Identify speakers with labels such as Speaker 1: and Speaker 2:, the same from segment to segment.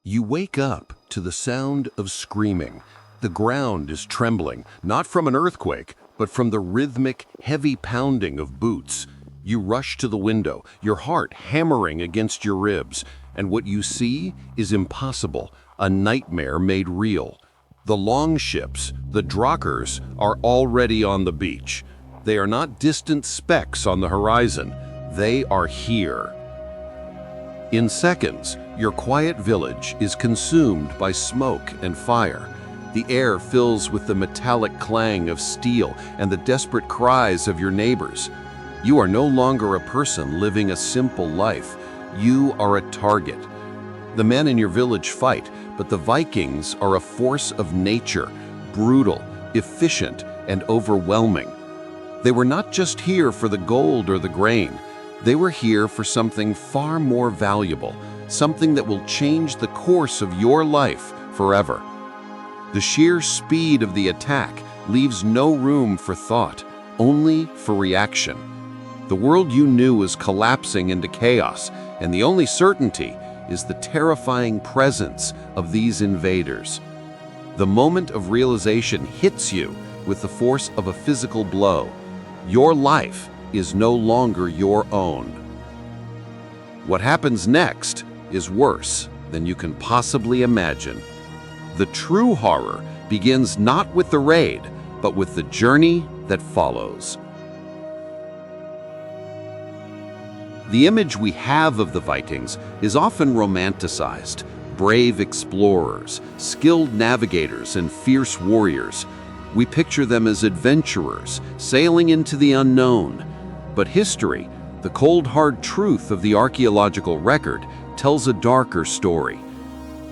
Speaker 1: You wake up to the sound of screaming. The ground is trembling, not from an earthquake, but from the rhythmic, heavy pounding of boots. You rush to the window, your heart hammering against your ribs, and what you see is impossible, a nightmare made real. The longships, the Drakers, are already on the beach. They are not distant specks on the horizon. They are here. In seconds, your quiet village is consumed by smoke and fire. The air fills with the metallic clang of steel and the desperate cries of your neighbors. You are no longer a person living a simple life. You are a target. The men in your village fight, but the Vikings are a force of nature, brutal, efficient, and overwhelming. They were not just here for the gold or the grain. They were here for something far more valuable, something that will change the course of your life forever. The sheer speed of the attack leaves no room for thought, only for reaction. The world you knew is collapsing into chaos, and the only certainty is the terrifying presence of these invaders. The moment of realization hits you with the force of a physical blow. Your life is no longer your own. What happens next is worse than you can possibly imagine. The true horror begins not with the raid, but with the journey that follows. The image we have of the Vikings is often romanticized. Brave explorers, skilled navigators, and fierce warriors. We picture them as adventurers, sailing into the unknown. But history, the cold hard truth of the archaeological record, tells a darker story.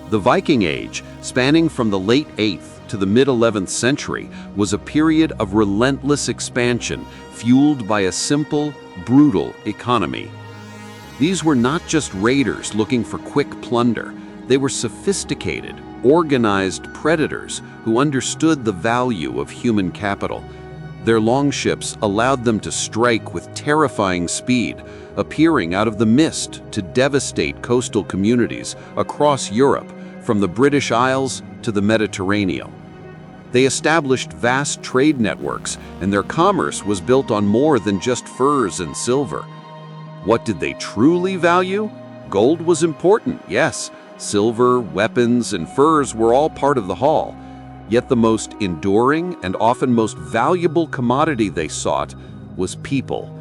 Speaker 1: The Viking Age, spanning from the late 8th to the mid-11th century, was a period of relentless expansion, fueled by a simple, brutal economy. These were not just raiders looking for quick plunder. They were sophisticated, organized predators who understood the value of human capital. Their longships allowed them to strike with terrifying speed, appearing out of the mist to devastate coastal communities across Europe, from the British Isles to the Mediterranean. They established vast trade networks, and their commerce was built on more than just furs and silver. What did they truly value? Gold was important, yes. Silver, weapons, and furs were all part of the haul. Yet the most enduring and often most valuable commodity they sought was people.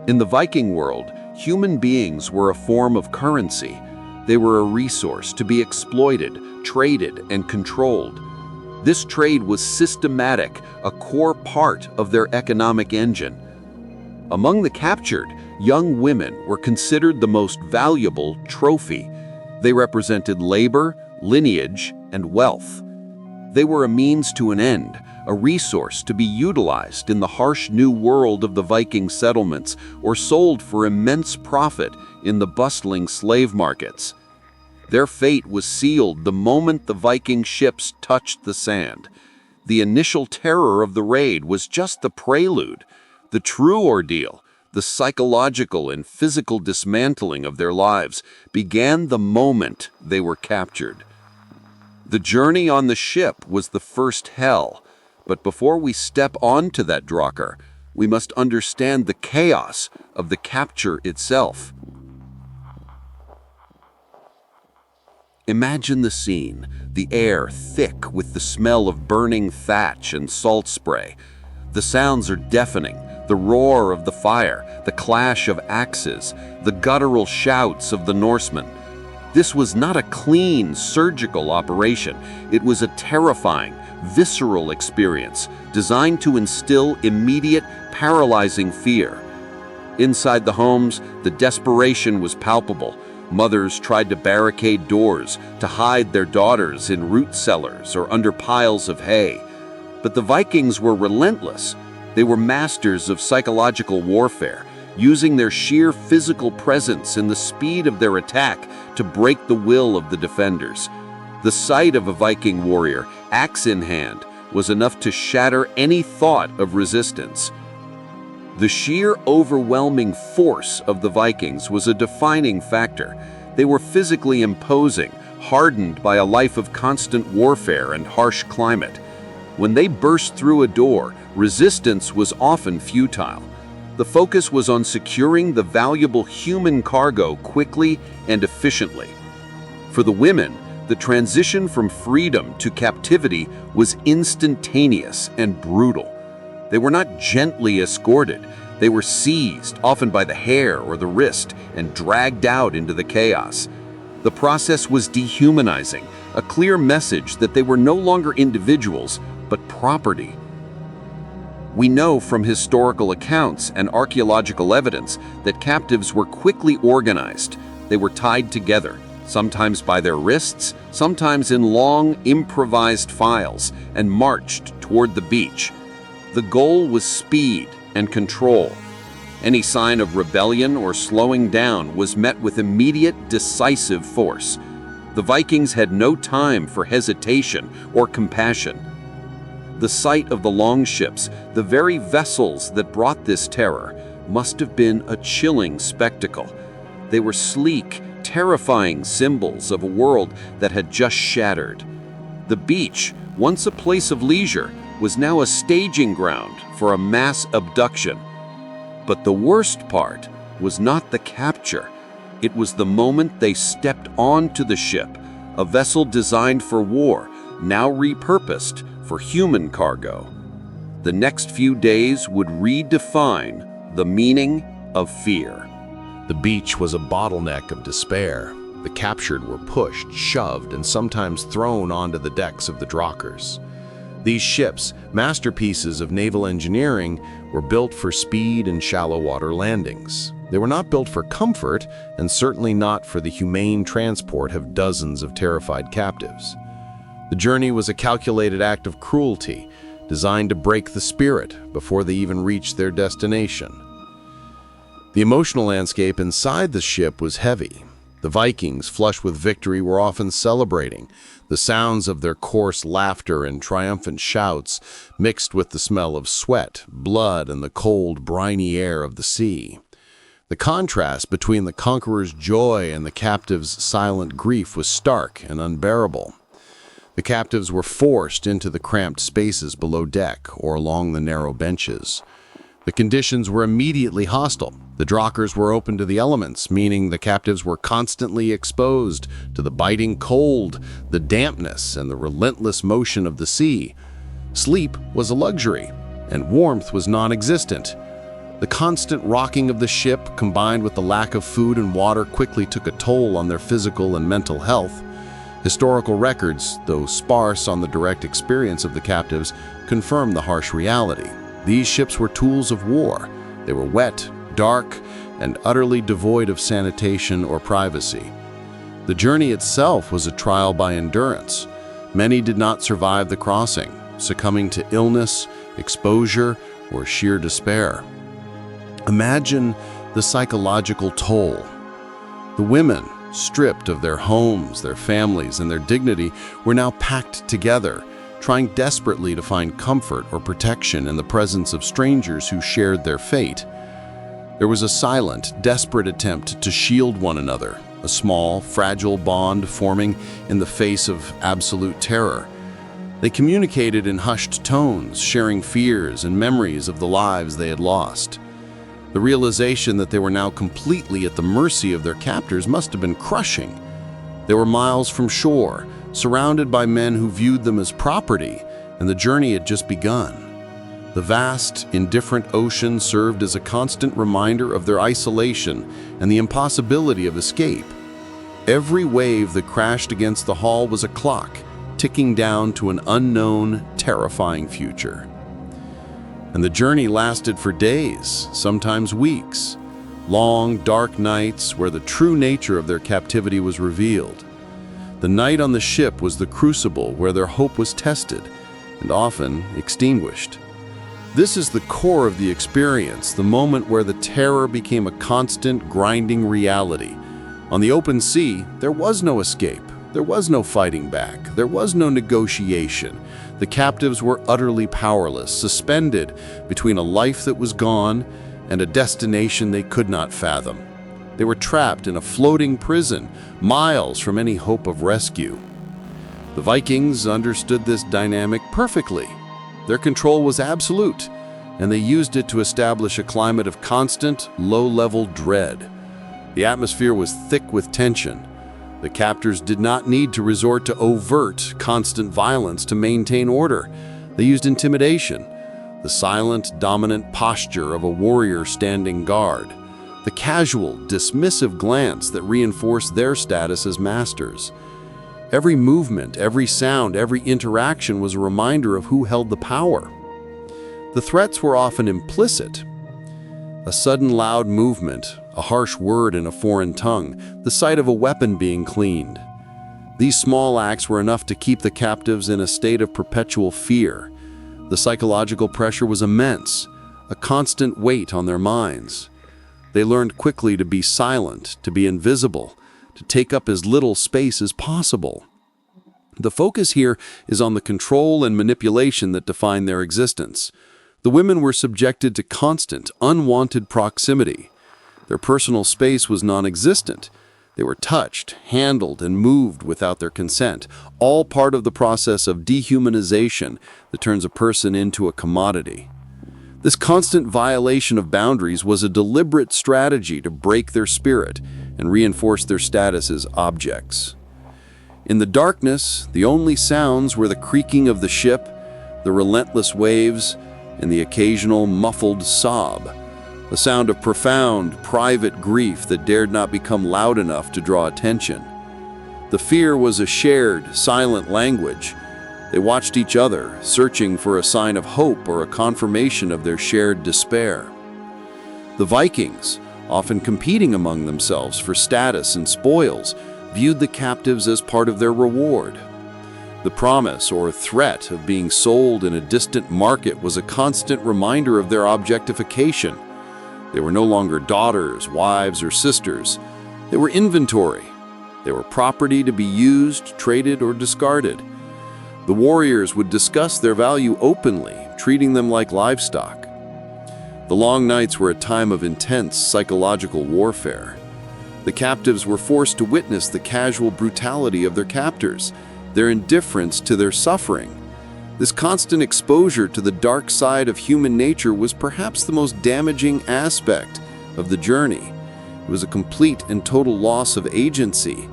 Speaker 1: In the Viking world, human beings were a form of currency. They were a resource to be exploited, traded, and controlled. This trade was systematic, a core part of their economic engine. Among the captured, young women were considered the most valuable trophy. They represented labor, lineage, and wealth. They were a means to an end, a resource to be utilized in the harsh new world of the Viking settlements or sold for immense profit in the bustling slave markets. Their fate was sealed the moment the Viking ships touched the sand. The initial terror of the raid was just the prelude. The true ordeal, the psychological and physical dismantling of their lives, began the moment they were captured. The journey on the ship was the first hell, but before we step onto that Drakkar, we must understand the chaos of the capture itself. Imagine the scene, the air thick with the smell of burning thatch and salt spray. The sounds are deafening, the roar of the fire, the clash of axes, the guttural shouts of the Norsemen. This was not a clean, surgical operation. It was a terrifying, visceral experience designed to instill immediate, paralyzing fear. Inside the homes, the desperation was palpable. Mothers tried to barricade doors, to hide their daughters in root cellars or under piles of hay. But the Vikings were relentless. They were masters of psychological warfare, using their sheer physical presence and the speed of their attack to break the will of the defenders. The sight of a Viking warrior, axe in hand, was enough to shatter any thought of resistance. The sheer overwhelming force of the Vikings was a defining factor. They were physically imposing, hardened by a life of constant warfare and harsh climate. When they burst through a door, resistance was often futile. The focus was on securing the valuable human cargo quickly and efficiently. For the women, the transition from freedom to captivity was instantaneous and brutal. They were not gently escorted. They were seized, often by the hair or the wrist, and dragged out into the chaos. The process was dehumanizing, a clear message that they were no longer individuals, but property. We know from historical accounts and archaeological evidence that captives were quickly organized. They were tied together, sometimes by their wrists, sometimes in long, improvised files, and marched toward the beach. The goal was speed and control. Any sign of rebellion or slowing down was met with immediate, decisive force. The Vikings had no time for hesitation or compassion. The sight of the longships, the very vessels that brought this terror, must have been a chilling spectacle. They were sleek, terrifying symbols of a world that had just shattered. The beach, once a place of leisure, was now a staging ground for a mass abduction. But the worst part was not the capture. It was the moment they stepped onto the ship, a vessel designed for war, now repurposed for human cargo. The next few days would redefine the meaning of fear.
Speaker 2: The beach was a bottleneck of despair. The captured were pushed, shoved, and sometimes thrown onto the decks of the Drakers. These ships, masterpieces of naval engineering, were built for speed and shallow water landings. They were not built for comfort, and certainly not for the humane transport of dozens of terrified captives. The journey was a calculated act of cruelty, designed to break the spirit before they even reached their destination. The emotional landscape inside the ship was heavy. The Vikings, flush with victory, were often celebrating. The sounds of their coarse laughter and triumphant shouts mixed with the smell of sweat, blood, and the cold, briny air of the sea. The contrast between the conqueror's joy and the captive's silent grief was stark and unbearable. The captives were forced into the cramped spaces below deck or along the narrow benches. The conditions were immediately hostile. The Drakers were open to the elements, meaning the captives were constantly exposed to the biting cold, the dampness, and the relentless motion of the sea. Sleep was a luxury, and warmth was non-existent. The constant rocking of the ship, combined with the lack of food and water, quickly took a toll on their physical and mental health. Historical records, though sparse on the direct experience of the captives, confirm the harsh reality. These ships were tools of war. They were wet, dark, and utterly devoid of sanitation or privacy. The journey itself was a trial by endurance. Many did not survive the crossing, succumbing to illness, exposure, or sheer despair. Imagine the psychological toll. The women, stripped of their homes, their families, and their dignity, were now packed together, trying desperately to find comfort or protection in the presence of strangers who shared their fate. There was a silent, desperate attempt to shield one another, a small, fragile bond forming in the face of absolute terror. They communicated in hushed tones, sharing fears and memories of the lives they had lost. The realization that they were now completely at the mercy of their captors must have been crushing. They were miles from shore, surrounded by men who viewed them as property, and the journey had just begun. The vast, indifferent ocean served as a constant reminder of their isolation and the impossibility of escape. Every wave that crashed against the hull was a clock, ticking down to an unknown, terrifying future. And the journey lasted for days, sometimes weeks. Long, dark nights where the true nature of their captivity was revealed. The night on the ship was the crucible where their hope was tested and often extinguished. This is the core of the experience, the moment where the terror became a constant, grinding reality. On the open sea, there was no escape. There was no fighting back. There was no negotiation. The captives were utterly powerless, suspended between a life that was gone and a destination they could not fathom. They were trapped in a floating prison, miles from any hope of rescue. The Vikings understood this dynamic perfectly. Their control was absolute, and they used it to establish a climate of constant, low-level dread. The atmosphere was thick with tension. The captors did not need to resort to overt, constant violence to maintain order. They used intimidation, the silent, dominant posture of a warrior standing guard, the casual, dismissive glance that reinforced their status as masters. Every movement, every sound, every interaction was a reminder of who held the power. The threats were often implicit. A sudden loud movement, a harsh word in a foreign tongue, the sight of a weapon being cleaned. These small acts were enough to keep the captives in a state of perpetual fear. The psychological pressure was immense, a constant weight on their minds. They learned quickly to be silent, to be invisible, to take up as little space as possible. The focus here is on the control and manipulation that define their existence. The women were subjected to constant, unwanted proximity. Their personal space was non-existent. They were touched, handled, and moved without their consent, all part of the process of dehumanization that turns a person into a commodity. This constant violation of boundaries was a deliberate strategy to break their spirit and reinforce their status as objects. In the darkness, the only sounds were the creaking of the ship, the relentless waves, and the occasional muffled sob, the sound of profound, private grief that dared not become loud enough to draw attention. The fear was a shared, silent language. They watched each other, searching for a sign of hope or a confirmation of their shared despair. The Vikings, often competing among themselves for status and spoils, viewed the captives as part of their reward. The promise or threat of being sold in a distant market was a constant reminder of their objectification. They were no longer daughters, wives, or sisters. They were inventory. They were property to be used, traded, or discarded. The warriors would discuss their value openly, treating them like livestock. The long nights were a time of intense psychological warfare. The captives were forced to witness the casual brutality of their captors, their indifference to their suffering. This constant exposure to the dark side of human nature was perhaps the most damaging aspect of the journey. It was a complete and total loss of agency,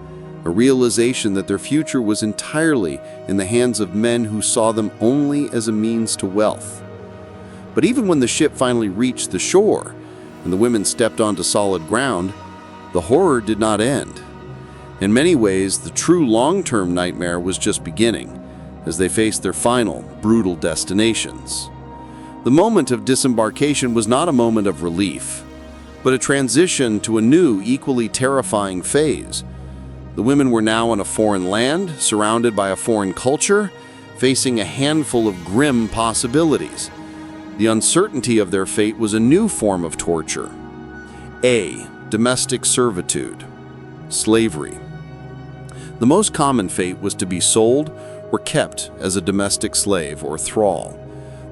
Speaker 2: a realization that their future was entirely in the hands of men who saw them only as a means to wealth. But even when the ship finally reached the shore and the women stepped onto solid ground, the horror did not end. In many ways, the true long-term nightmare was just beginning as they faced their final, brutal destinations. The moment of disembarkation was not a moment of relief, but a transition to a new, equally terrifying phase. The women were now in a foreign land, surrounded by a foreign culture, facing a handful of grim possibilities. The uncertainty of their fate was a new form of torture. A. Domestic servitude. Slavery. The most common fate was to be sold or kept as a domestic slave or thrall.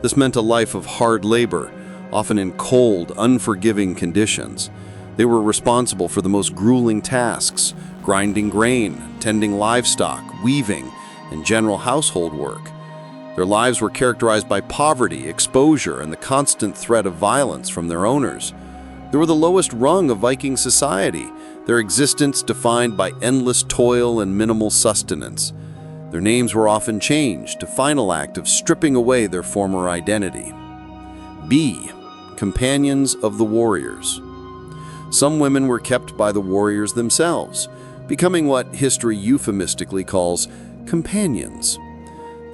Speaker 2: This meant a life of hard labor, often in cold, unforgiving conditions. They were responsible for the most grueling tasks: grinding grain, tending livestock, weaving, and general household work. Their lives were characterized by poverty, exposure, and the constant threat of violence from their owners. They were the lowest rung of Viking society, their existence defined by endless toil and minimal sustenance. Their names were often changed, a final act of stripping away their former identity. B. Companions of the warriors. Some women were kept by the warriors themselves, becoming what history euphemistically calls companions.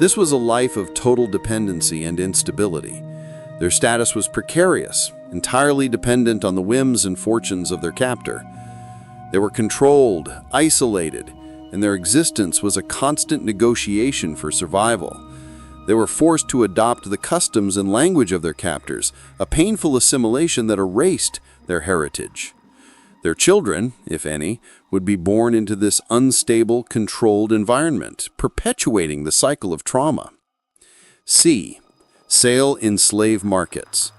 Speaker 2: This was a life of total dependency and instability. Their status was precarious, entirely dependent on the whims and fortunes of their captor. They were controlled, isolated, and their existence was a constant negotiation for survival. They were forced to adopt the customs and language of their captors, a painful assimilation that erased their heritage. Their children, if any, would be born into this unstable, controlled environment, perpetuating the cycle of trauma. C. Sale in slave markets.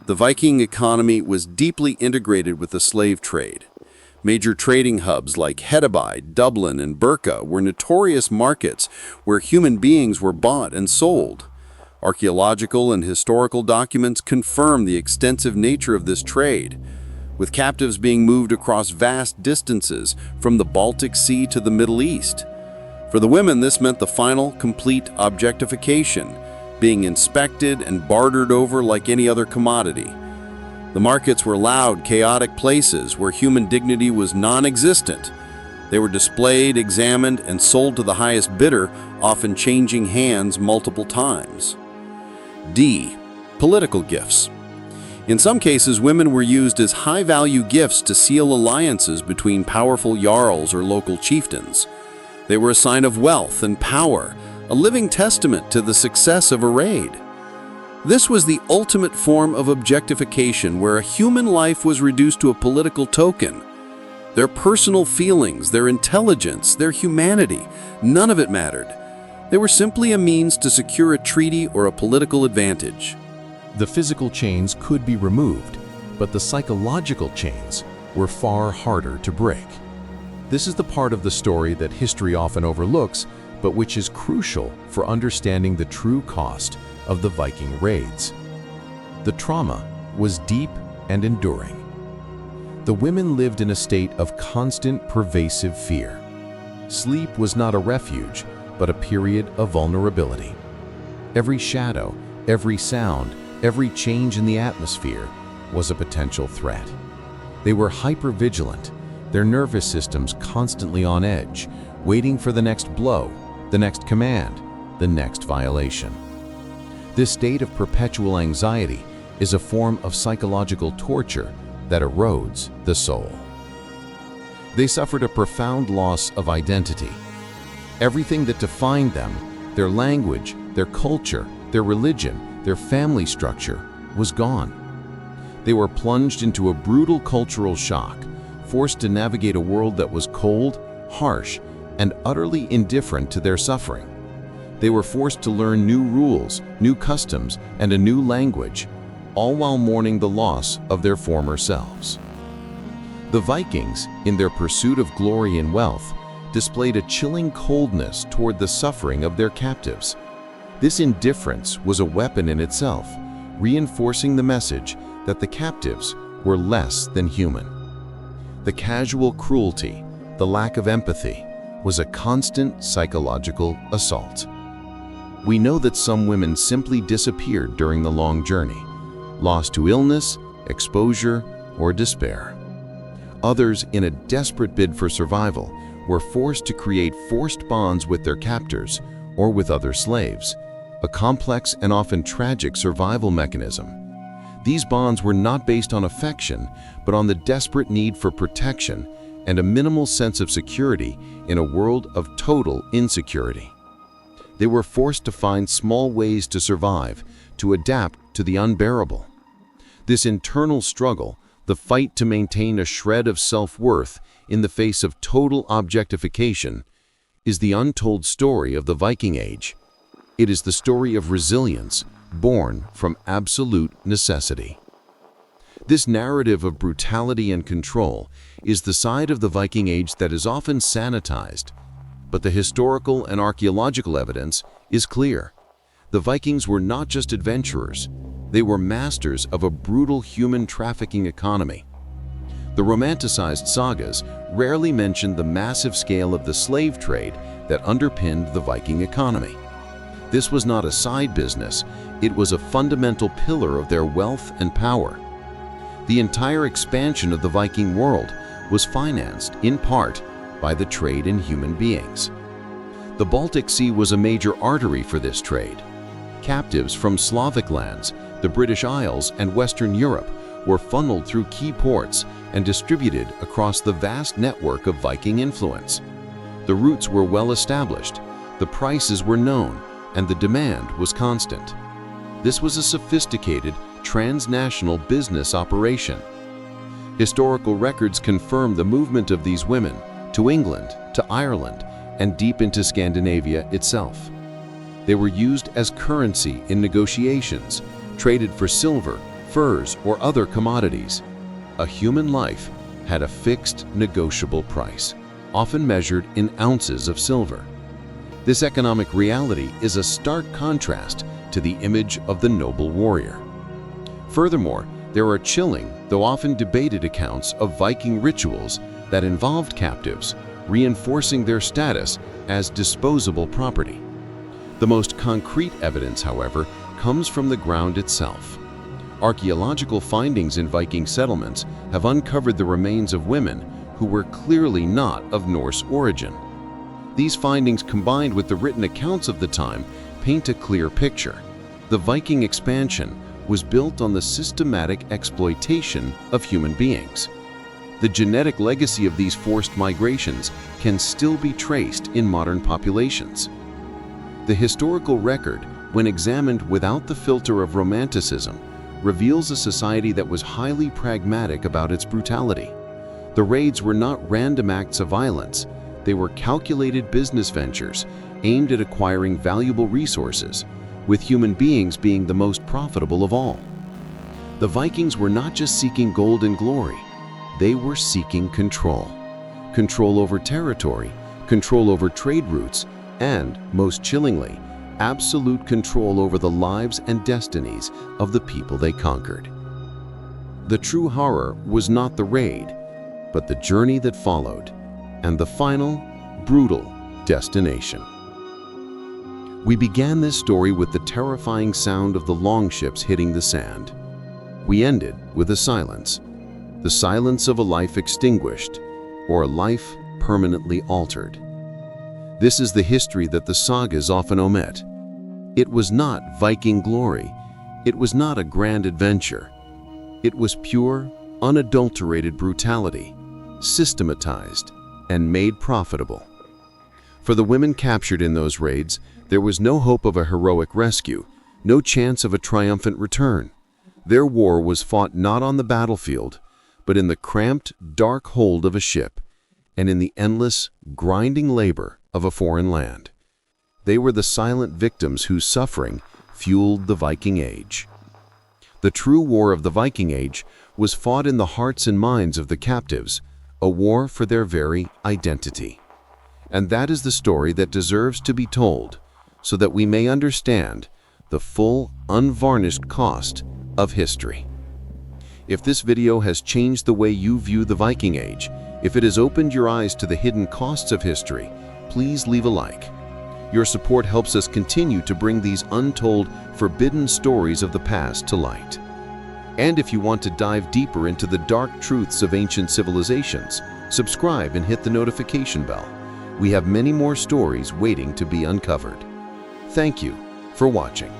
Speaker 2: The Viking economy was deeply integrated with the slave trade.
Speaker 1: Major trading hubs like Hedeby, Dublin, and Birka were notorious markets where human beings were bought and sold. Archaeological and historical documents confirm the extensive nature of this trade, with captives being moved across vast distances from the Baltic Sea to the Middle East. For the women, this meant the final, complete objectification, being inspected and bartered over like any other commodity. The markets were loud, chaotic places where human dignity was non-existent. They were displayed, examined, and sold to the highest bidder, often changing hands multiple times. D. Political gifts. In some cases, women were used as high-value gifts to seal alliances between powerful jarls or local chieftains. They were a sign of wealth and power, a living testament to the success of a raid. This was the ultimate form of objectification, where a human life was reduced to a political token. Their personal feelings, their intelligence, their humanity, none of it mattered. They were simply a means to secure a treaty or a political advantage.
Speaker 2: The physical chains could be removed, but the psychological chains were far harder to break. This is the part of the story that history often overlooks, but which is crucial for understanding the true cost of the Viking raids. The trauma was deep and enduring. The women lived in a state of constant, pervasive fear. Sleep was not a refuge, but a period of vulnerability. Every shadow, every sound, every change in the atmosphere was a potential threat. They were hyper-vigilant, their nervous systems constantly on edge, waiting for the next blow, the next command, the next violation. This state of perpetual anxiety is a form of psychological torture that erodes the soul. They suffered a profound loss of identity. Everything that defined them, their language, their culture, their religion, their family structure, was gone. They were plunged into a brutal cultural shock, forced to navigate a world that was cold, harsh, and utterly indifferent to their suffering. They were forced to learn new rules, new customs, and a new language, all while mourning the loss of their former selves. The Vikings, in their pursuit of glory and wealth, displayed a chilling coldness toward the suffering of their captives. This indifference was a weapon in itself, reinforcing the message that the captives were less than human. The casual cruelty, the lack of empathy, was a constant psychological assault. We know that some women simply disappeared during the long journey, lost to illness, exposure, or despair. Others, in a desperate bid for survival, were forced to create forced bonds with their captors or with other slaves, a complex and often tragic survival mechanism. These bonds were not based on affection, but on the desperate need for protection and a minimal sense of security in a world of total insecurity. They were forced to find small ways to survive, to adapt to the unbearable. This internal struggle, the fight to maintain a shred of self-worth in the face of total objectification, is the untold story of the Viking Age. It is the story of resilience born from absolute necessity. This narrative of brutality and control is the side of the Viking Age that is often sanitized, but the historical and archaeological evidence is clear. The Vikings were not just adventurers, they were masters of a brutal human trafficking economy. The romanticized sagas rarely mention the massive scale of the slave trade that underpinned the Viking economy. This was not a side business, it was a fundamental pillar of their wealth and power. The entire expansion of the Viking world was financed, in part, by the trade in human beings. The Baltic Sea was a major artery for this trade. Captives from Slavic lands, the British Isles, and Western Europe were funneled through key ports and distributed across the vast network of Viking influence. The routes were well established, the prices were known, and the demand was constant. This was a sophisticated, transnational business operation. Historical records confirm the movement of these women to England, to Ireland, and deep into Scandinavia itself. They were used as currency in negotiations, traded for silver, furs, or other commodities. A human life
Speaker 1: had a fixed, negotiable price, often measured in ounces of silver. This economic reality is a stark contrast to the image of the noble warrior. Furthermore, there are chilling, though often debated accounts of Viking rituals that involved captives, reinforcing their status as disposable property. The most concrete evidence, however, comes from the ground itself. Archaeological findings in Viking settlements have uncovered the remains of women who were clearly not of Norse origin. These findings, combined with the written accounts of the time, paint a clear picture. The Viking expansion was built on the systematic exploitation of human beings. The genetic legacy of these forced migrations can still be traced in modern populations. The historical record, when examined without the filter of romanticism, reveals a society that was highly pragmatic about its brutality. The raids were not random acts of violence. They were calculated business ventures aimed at acquiring valuable resources, with human beings being the most profitable of all. The Vikings were not just seeking gold and glory, they were seeking control. Control over territory, control over trade routes, and, most chillingly, absolute control over the lives and destinies of the people they conquered. The true horror was not the raid, but the journey that followed, and the final, brutal destination. We began this story with the terrifying sound of the longships hitting the sand. We ended with a silence, the silence of a life extinguished, or a life permanently altered. This is the history that the sagas often omit. It was not Viking glory. It was not a grand adventure. It was pure, unadulterated brutality, systematized and made profitable. For the women captured in those raids, there was no hope of a heroic rescue, no chance of a triumphant return. Their war was fought not on the battlefield, but in the cramped, dark hold of a ship, and in the endless, grinding labor of a foreign land. They were the silent victims whose suffering fueled the Viking Age. The true war of the Viking Age was fought in the hearts and minds of the captives, a war for their very identity. And that is the story that deserves to be told, so that we may understand the full, unvarnished cost of history. If this video has changed the way you view the Viking Age, if it has opened your eyes to the hidden costs of history, please leave a like. Your support helps us continue to bring these untold, forbidden stories of the past to light. And if you want to dive deeper into the dark truths of ancient civilizations, subscribe and hit the notification bell. We have many more stories waiting to be uncovered. Thank you for watching.